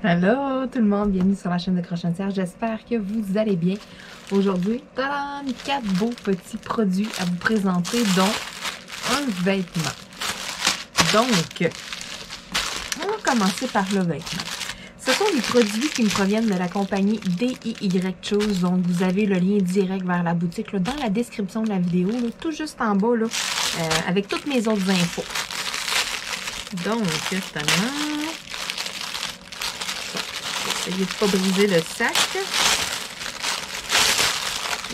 Hello tout le monde, bienvenue sur la chaîne de Crochetière. J'espère que vous allez bien. Aujourd'hui, 4 beaux petits produits à vous présenter, dont un vêtement. Donc, on va commencer par le vêtement. Ce sont des produits qui me proviennent de la compagnie DIY Choose. Donc, vous avez le lien direct vers la boutique là, dans la description de la vidéo, là, tout juste en bas, là, avec toutes mes autres infos. Donc, justement, essayez de ne pas briser le sac.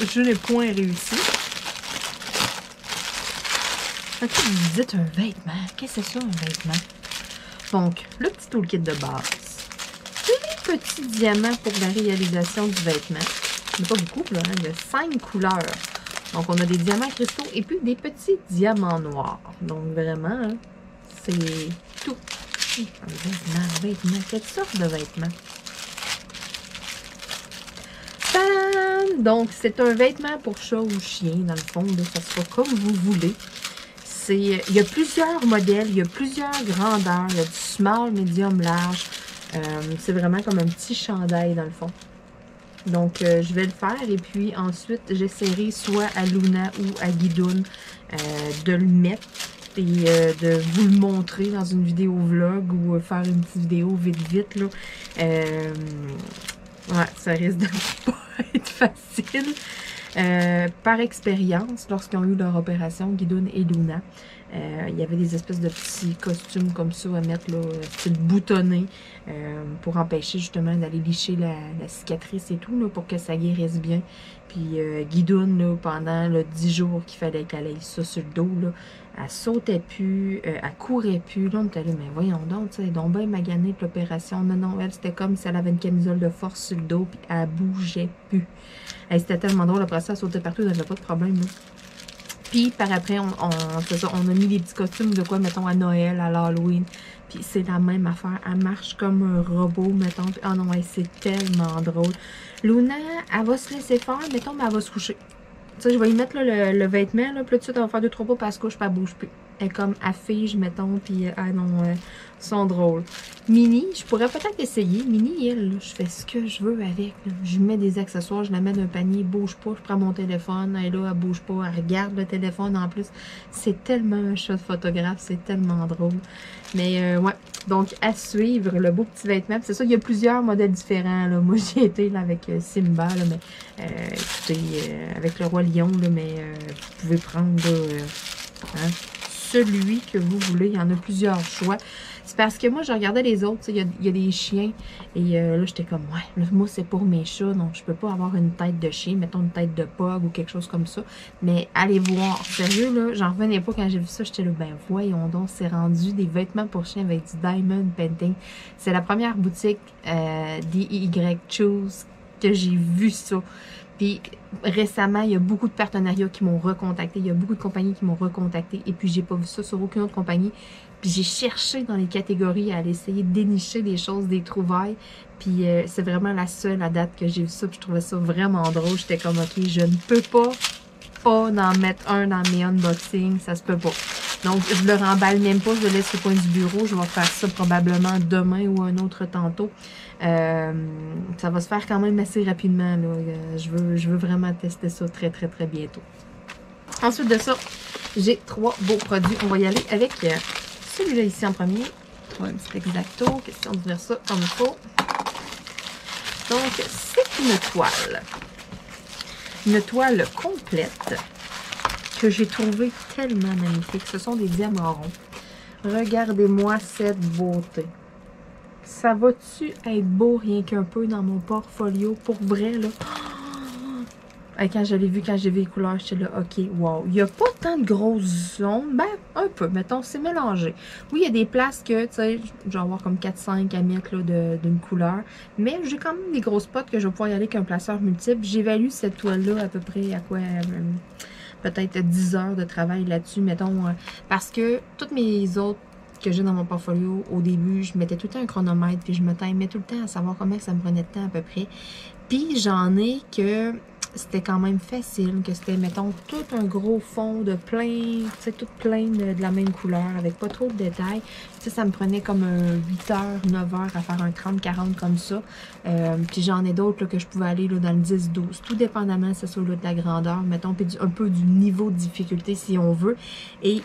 Je n'ai point réussi. Vous dites un vêtement. Qu'est-ce que c'est ça, un vêtement? Donc, le petit toolkit de base. Les petits diamants pour la réalisation du vêtement. Il n'y en a pas beaucoup, là. Hein? Il y a 5 couleurs. Donc, on a des diamants cristaux et puis des petits diamants noirs. Donc, vraiment, hein, c'est tout. Un vêtement. Quelle sorte de vêtement? Donc, c'est un vêtement pour chat ou chien, dans le fond, là, ça sera comme vous voulez. Il y a plusieurs modèles, il y a plusieurs grandeurs, il y a du small, medium, large. C'est vraiment comme un petit chandail, dans le fond. Donc, je vais le faire et puis ensuite, j'essaierai soit à Luna ou à Guidoune de le mettre et de vous le montrer dans une vidéo vlog ou faire une petite vidéo vite, là. Ouais, ça risque de pas être facile. Par expérience, lorsqu'ils ont eu leur opération, Guidoune et Luna, il y avait des espèces de petits costumes comme ça à mettre, là, style boutonné, pour empêcher justement d'aller licher la cicatrice et tout, là, pour que ça guérisse bien. Puis Guidoune, là, pendant 10 jours qu'il fallait qu'elle ait ça sur le dos, là, elle sautait plus, elle courait plus. Là, on était là, mais voyons donc, tu sais, donc bien maganée de l'opération. Non, elle, c'était comme si elle avait une camisole de force sur le dos, puis elle bougeait plus. C'était tellement drôle, après ça, elle sautait partout, elle n'avait pas de problème, là. Puis, par après, on a mis des petits costumes de quoi, mettons, à Noël, à l'Halloween. Puis, c'est la même affaire. Elle marche comme un robot, mettons. Puis, oh non, c'est tellement drôle. Luna, elle va se laisser faire, mettons, mais elle va se coucher. Tu sais, je vais y mettre là, le vêtement, là, puis là, tout de suite, elle va faire 2-3 pas, puis elle se couche, puis elle bouge plus. Elle est comme affige, mettons, puis ah non, sont drôles. Minnie, je pourrais peut-être essayer. Minnie, elle, là, je fais ce que je veux avec. Là. Je mets des accessoires, je la mets dans un panier, bouge pas, je prends mon téléphone, elle est là, elle bouge pas, elle regarde le téléphone en plus. C'est tellement un chat de photographe, c'est tellement drôle. Mais ouais, donc à suivre, le beau petit vêtement. C'est ça, il y a plusieurs modèles différents. Là. Moi, j'ai été là, avec Simba, là, mais écoutez, avec le Roi Lion, là, mais vous pouvez prendre hein, celui que vous voulez. Il y en a plusieurs choix. C'est parce que moi, je regardais les autres. Il y a des chiens. Et là, j'étais comme, ouais, là, moi, c'est pour mes chats. Donc, je peux pas avoir une tête de chien. Mettons une tête de pug ou quelque chose comme ça. Mais allez voir. Sérieux, là, j'en revenais pas quand j'ai vu ça. J'étais là, ben voyons donc, c'est rendu des vêtements pour chiens avec du diamond painting. C'est la première boutique DIY Choose que j'ai vu ça. Puis récemment, il y a beaucoup de partenariats qui m'ont recontacté. Il y a beaucoup de compagnies qui m'ont recontacté. Et puis, j'ai pas vu ça sur aucune autre compagnie. Puis, j'ai cherché dans les catégories à aller essayer de dénicher des choses, des trouvailles. Puis, c'est vraiment la seule à date que j'ai vu ça. Puis, je trouvais ça vraiment drôle. J'étais comme, OK, je ne peux pas en mettre un dans mes unboxings. Ça se peut pas. Donc, je le remballe même pas. Je le laisse au coin du bureau. Je vais faire ça probablement demain ou un autre tantôt. Ça va se faire quand même assez rapidement. Là. Je veux vraiment tester ça très, très, très bientôt. Ensuite de ça, j'ai 3 beaux produits. On va y aller avec celui-là ici en premier. Un petit exacto. Question d'ouvrir ça comme il faut. Donc, c'est une toile. Une toile complète que j'ai trouvée tellement magnifique. Ce sont des diamants ronds. Regardez-moi cette beauté. Ça va-tu être beau rien qu'un peu dans mon portfolio? Pour vrai, là. Et quand je l'ai vu, quand j'ai vu les couleurs, j'étais là, OK, wow. Il n'y a pas tant de grosses zones. Ben, un peu, mettons, c'est mélangé. Oui, il y a des places que, tu sais, je vais avoir comme 4-5 à mettre d'une couleur. Mais j'ai quand même des gros spots que je vais pouvoir y aller avec un placeur multiple. J'évalue cette toile-là à peu près à quoi? Peut-être 10 heures de travail là-dessus, mettons. Parce que toutes mes autres que j'ai dans mon portfolio, au début, je mettais tout le temps un chronomètre, puis je me timais tout le temps à savoir combien ça me prenait de temps à peu près. Puis j'en ai que c'était quand même facile, que c'était, mettons, tout un gros fond de plein, tu sais, tout plein de la même couleur, avec pas trop de détails. Tu sais, ça me prenait comme 8 heures, 9 heures à faire un 30-40 comme ça. Puis j'en ai d'autres que je pouvais aller là, dans le 10-12, tout dépendamment, c'est ça, là, de la grandeur, mettons, puis un peu du niveau de difficulté, si on veut. Et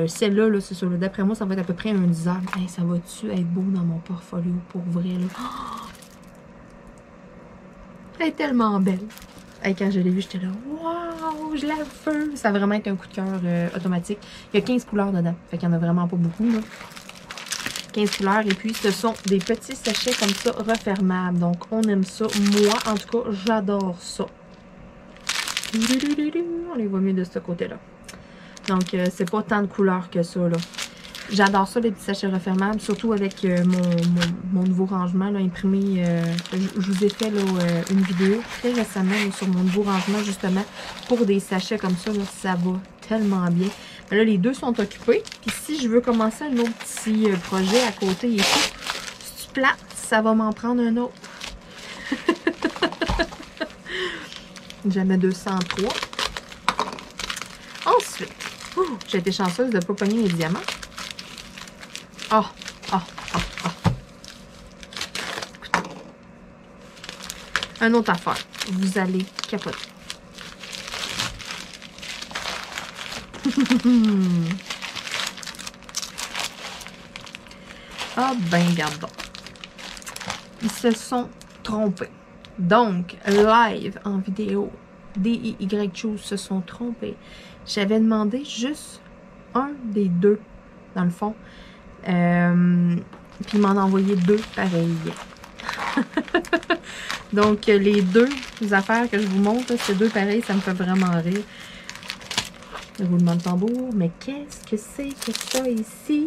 celle-là, là, c'est ça, d'après moi, ça va être à peu près un 10 heures. Hey, ça va-tu être beau dans mon portfolio, pour vrai, là? Oh! Elle est tellement belle. Et quand je l'ai vue, j'étais là, waouh, je la veux! Ça a vraiment été un coup de cœur automatique. Il y a 15 couleurs dedans, fait qu'il n'y en a vraiment pas beaucoup, là. 15 couleurs, et puis ce sont des petits sachets comme ça, refermables. Donc, on aime ça. Moi, en tout cas, j'adore ça. On les voit mieux de ce côté-là. Donc, c'est pas tant de couleurs que ça, là. J'adore ça, les petits sachets refermables, surtout avec mon nouveau rangement là, imprimé. Je vous ai fait là, une vidéo très récemment là, sur mon nouveau rangement, justement, pour des sachets comme ça. Là, ça va tellement bien. Mais là, les deux sont occupés. Puis si je veux commencer un autre petit projet à côté et tout, si tu plates, ça va m'en prendre un autre. J'avais 203. Ensuite, j'ai été chanceuse de ne pas pogner les diamants. Oh, oh, oh, oh. Une autre affaire. Vous allez capoter. Ah ben, regarde donc. Ils se sont trompés. Donc, live en vidéo, DIY Choose se sont trompés. J'avais demandé juste un des deux, dans le fond. Puis il m'en a envoyé deux pareils. Donc, les deux affaires que je vous montre, ces deux pareils, ça me fait vraiment rire. Roulement de tambour. Mais qu'est-ce que c'est que ça ici?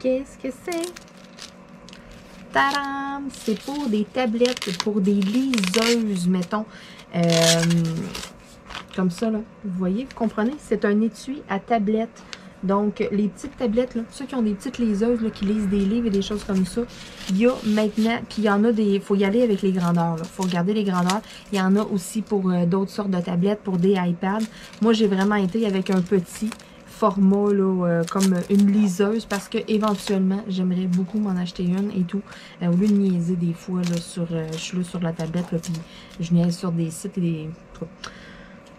Qu'est-ce que c'est? Tadam! C'est pour des tablettes, pour des liseuses, mettons. Comme ça, là. Vous voyez, vous comprenez? C'est un étui à tablette. Donc, les petites tablettes, là, ceux qui ont des petites liseuses là, qui lisent des livres et des choses comme ça, il y a maintenant, puis il y en a des, il faut y aller avec les grandeurs, il faut regarder les grandeurs. Il y en a aussi pour d'autres sortes de tablettes, pour des iPads. Moi, j'ai vraiment été avec un petit format, là, comme une liseuse, parce que éventuellement, j'aimerais beaucoup m'en acheter une et tout. Au lieu de niaiser des fois, là, je suis là sur la tablette, là, puis je niaise sur des sites et des...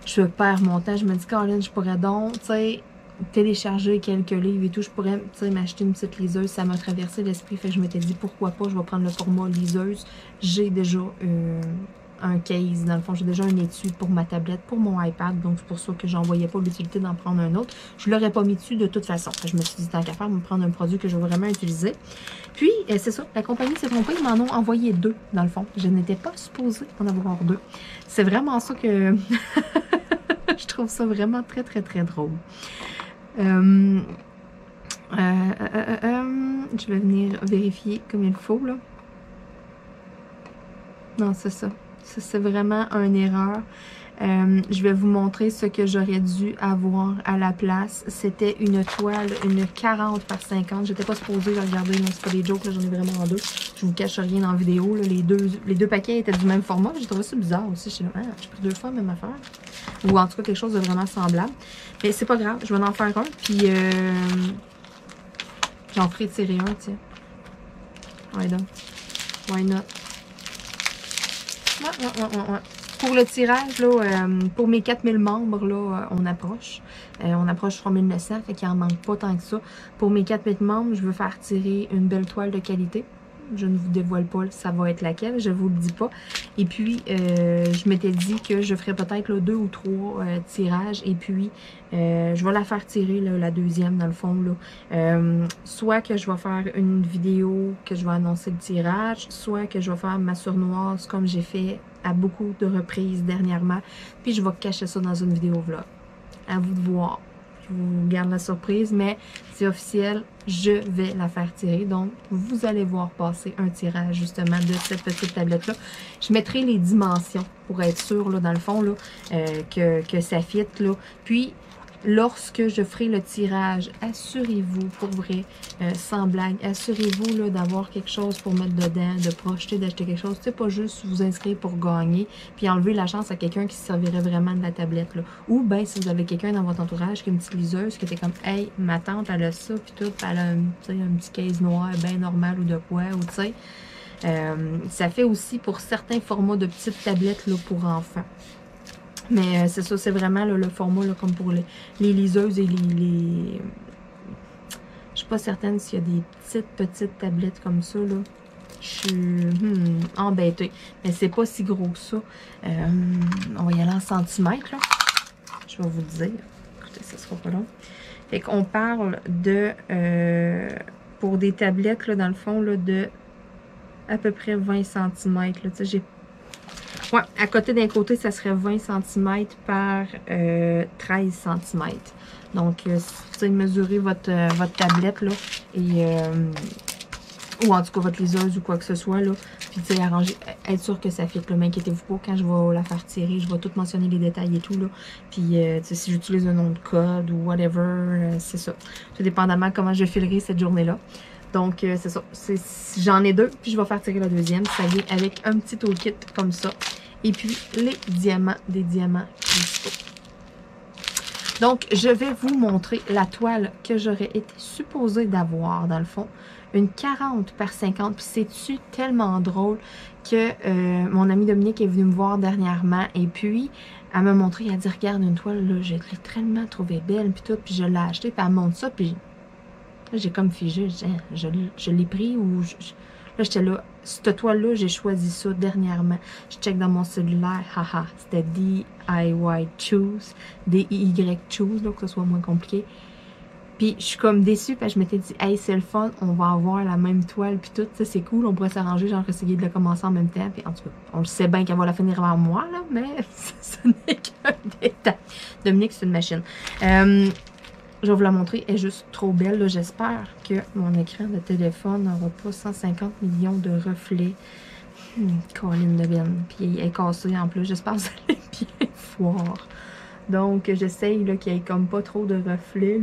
Je perds mon temps, je me dis, Caroline, je pourrais donc, tu sais, télécharger quelques livres et tout, je pourrais, tu sais, m'acheter une petite liseuse, ça m'a traversé l'esprit, fait que je m'étais dit, pourquoi pas, je vais prendre le format liseuse. J'ai déjà un case, dans le fond, j'ai déjà un étui pour ma tablette, pour mon iPad, donc c'est pour ça que j'en voyais pas l'utilité d'en prendre un autre. Je l'aurais pas mis dessus de toute façon. Je me suis dit, tant qu'à faire, me prendre un produit que je vais vraiment utiliser. Puis, c'est ça, la compagnie s'est trompée, ils m'en ont envoyé deux, dans le fond. Je n'étais pas supposée en avoir deux. C'est vraiment ça que... je trouve ça vraiment très, très, très drôle. Je vais venir vérifier comme il faut, là. Non, c'est ça. Ça, c'est vraiment une erreur. Je vais vous montrer ce que j'aurais dû avoir à la place. C'était une toile, une 40 par 50. J'étais pas supposée regarder, non, c'est pas des jokes, j'en ai vraiment deux. Je vous cache rien dans la vidéo. Là. Les deux paquets étaient du même format. J'ai trouvé ça bizarre aussi. J'ai pris deux fois la même affaire. Ou en tout cas quelque chose de vraiment semblable. Mais c'est pas grave, je vais en faire un. Puis j'en ferai tirer un, tiens. Ouais, donc. Why not? Ouais. Pour le tirage, là, pour mes 4000 membres, là, on approche. On approche 3900, fait qu'il en manque pas tant que ça. Pour mes 4000 membres, je veux faire tirer une belle toile de qualité. Je ne vous dévoile pas, ça va être laquelle, je vous le dis pas. Et puis, je m'étais dit que je ferais peut-être 2 ou 3 tirages. Et puis, je vais la faire tirer, là, la deuxième, dans le fond. Là. Soit que je vais faire une vidéo que je vais annoncer le tirage, soit que je vais faire ma surnoise comme j'ai fait à beaucoup de reprises dernièrement. Puis, je vais cacher ça dans une vidéo vlog. À vous de voir. Je vous garde la surprise, mais c'est officiel, je vais la faire tirer. Donc, vous allez voir passer un tirage, justement, de cette petite tablette-là. Je mettrai les dimensions pour être sûr, là, dans le fond, là, que ça fit, là. Puis, lorsque je ferai le tirage, assurez-vous, pour vrai, sans blague, assurez-vous d'avoir quelque chose pour mettre dedans, de projeter, d'acheter quelque chose. C'est pas juste vous inscrire pour gagner, puis enlever la chance à quelqu'un qui se servirait vraiment de la tablette, là. Ou bien, si vous avez quelqu'un dans votre entourage qui a une petite liseuse, qui était comme, hey, ma tante, elle a ça, puis tout, elle a un petit case noir, bien normal ou de quoi, ou tu sais. Ça fait aussi pour certains formats de petites tablettes là, pour enfants. Mais c'est ça, c'est vraiment là, le format là, comme pour les liseuses et les... Je suis pas certaine s'il y a des petites tablettes comme ça, là. Je suis embêtée. Mais c'est pas si gros que ça. On va y aller en centimètres, là. Je vais vous dire. Écoutez, ça sera pas long. Fait qu'on parle de... pour des tablettes, là, dans le fond, là, de à peu près 20 cm. Là. Tu sais, j'ai... Ouais, à côté d'un côté, ça serait 20 cm par 13 cm. Donc, si vous mesurez votre tablette, là, et... ou en tout cas votre liseuse ou quoi que ce soit, là. Puis, tu sais, arranger, être sûr que ça fit, là. M'inquiétez-vous pas, quand je vais la faire tirer, je vais tout mentionner les détails et tout, là. Puis, tu sais, si j'utilise un nom de code ou whatever, c'est ça. Tout dépendamment comment je filerai cette journée-là. Donc, c'est ça. J'en ai 2, puis je vais faire tirer la deuxième. Ça vient avec un petit toolkit comme ça. Et puis, les diamants, des diamants cristaux. Donc, je vais vous montrer la toile que j'aurais été supposée d'avoir, dans le fond. Une 40 par 50. Puis, c'est-tu tellement drôle que mon amie Dominique est venue me voir dernièrement. Et puis, elle m'a montré, elle a dit, regarde une toile, là, je l'ai tellement trouvée belle, puis tout. Puis, je l'ai achetée, puis elle montre ça, puis... J'ai comme figé, je l'ai pris ou... Là, j'étais là, cette toile-là, j'ai choisi ça dernièrement. Je check dans mon cellulaire, haha, c'était DIY Choose, DIY Choose, là, que ce soit moins compliqué. Puis, je suis comme déçue, parce que je m'étais dit, hey, c'est le fun, on va avoir la même toile, puis tout, ça, c'est cool, on pourrait s'arranger, genre, essayer de la commencer en même temps. Puis, en tout cas, on le sait bien qu'elle va la finir avant moi, là, mais ce n'est qu'un détail. Dominique, c'est une machine. Je vais vous la montrer, elle est juste trop belle. J'espère que mon écran de téléphone n'aura pas 150 millions de reflets. Colline de Ben. Puis elle est cassée en plus. J'espère que vous allez bien voir. Donc, j'essaye qu'il n'y ait comme pas trop de reflets.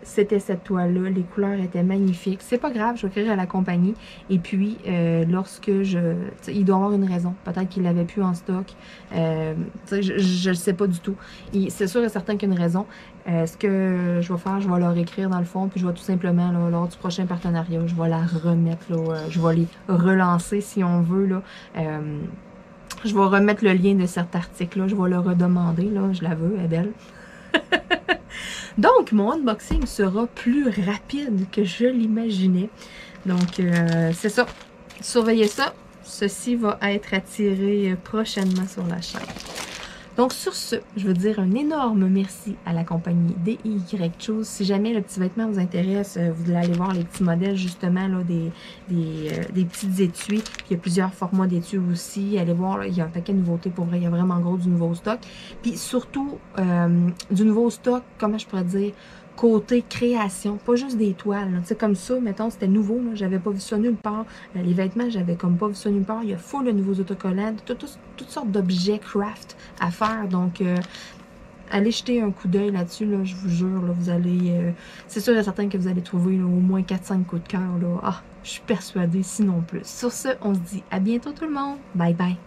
C'était cette toile-là. Les couleurs étaient magnifiques. C'est pas grave, je vais écrire à la compagnie. Et puis, lorsque il doit y avoir une raison. Peut-être qu'il l'avait plus en stock. Je ne sais pas du tout. C'est sûr et certain qu'il y a une raison. Ce que je vais faire, je vais leur écrire dans le fond. Puis, je vais tout simplement, là, lors du prochain partenariat, je vais la remettre. Là, je vais les relancer si on veut. Là. Je vais remettre le lien de cet article-là. Je vais le redemander. Là, je la veux, elle est belle. Donc, mon unboxing sera plus rapide que je l'imaginais. Donc, c'est ça. Surveillez ça. Ceci va être attiré prochainement sur la chaîne. Donc, sur ce, je veux dire un énorme merci à la compagnie DIY Choose. Si jamais le petit vêtement vous intéresse, vous allez aller voir les petits modèles, justement, là, des petites étuis. Puis, il y a plusieurs formats d'étuis aussi. Allez voir, là, il y a un paquet de nouveautés. Pour vrai, il y a vraiment gros du nouveau stock. Puis, surtout, du nouveau stock, comment je pourrais dire, côté création, pas juste des toiles. Tu sais, comme ça, mettons, c'était nouveau, j'avais pas vu ça nulle part. Les vêtements, j'avais comme pas vu ça nulle part. Il y a full de nouveaux autocollants, toutes sortes d'objets craft à faire. Donc, allez jeter un coup d'œil là-dessus, là, je vous jure, là, vous allez... c'est sûr et certain que vous allez trouver là, au moins 4-5 coups de cœur. Ah, je suis persuadée, sinon plus. Sur ce, on se dit à bientôt tout le monde. Bye bye.